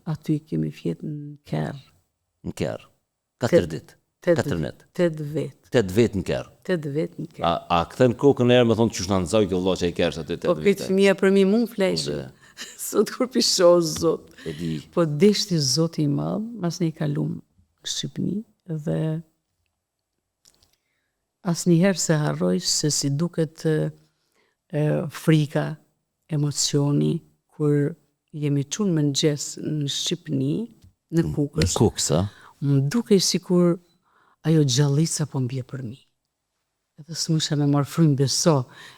aty kemi fjetë në Kerr. Në Kerr. 4 ditë. 4 net. 8 vetë. 8 vetë në Kerr. 8 vetë në Kerr. A kthen kokën erë me thonë që shna nëzoj kjo vëlla që i Kerr aty 8 Po këtë fëmija për mi mund fleshë. Sot kur pishoh zot. E di. Po deshti zoti i madh, mas ne i kalum në Shqipni dhe asnjëherë se harroj se si duket frika, emocioni kur jemi çunë mëngjes në Shqipni, në Kukës. Në Kukës, a? Më dukej sikur ajo gjallica po mbje për mi. Edhe s'musha me marrë frymë beso,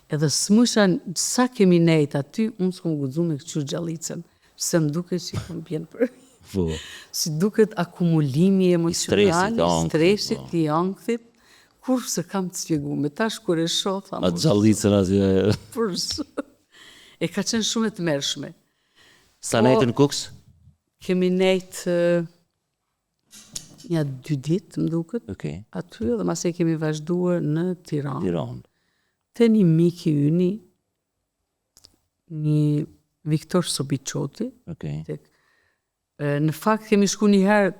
edhe s'musha sa kemi nejt aty, unë s'kom guxu me këqyr gjallicën, se më duket si po mbjen për mi. Po. Si duket akumulimi emocional, stresit, i ankthit, kur se kam të spjegu, me tash kur e shoh, thamë. Atë gjallicën atje. E ka qenë shumë e të mërshme. Sa nejtë në Kukës? Kemi nejt një 2 ditë, më duket, aty, dhe masej kemi vazhduar në Tiranë. Te një miki yni, një Viktor Sobiçoti, në fakt kemi shku një herë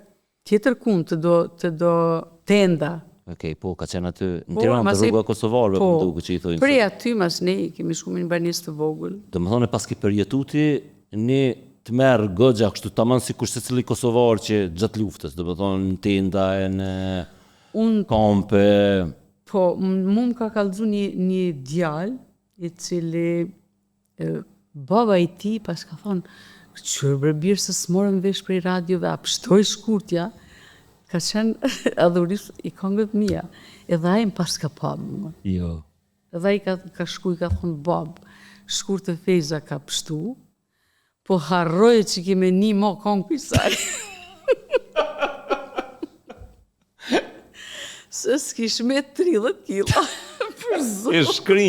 tjetër kund të do tenda. Po, ka qenë aty në Tiranë të rruga Kosovarëve, po duke që i thojnë. Prej aty, mas ne kemi shku me një banisë të vogël. Do më thonë, pas ki përjetuti, një të merë gëgja, kështu tamam si kush secili kosovar që gjatë luftës, do më thonë në tenda e në kampe. Po, mu më ka kallëzu një djalë, i cili baba i ti, pas ka thonë, qërë bërë se s'morën vesh prej radiove, a pështoj shkurtja, ka qenë adhuris i këngët mija, edhe ajmë pas ka pabë. Jo. Edhe i ka shku, i ka thonë babë, shkurtë e fejza ka pështu, po harroje që kime një mo këngë pisaj. Se s'kish me 30 kila. E shkri.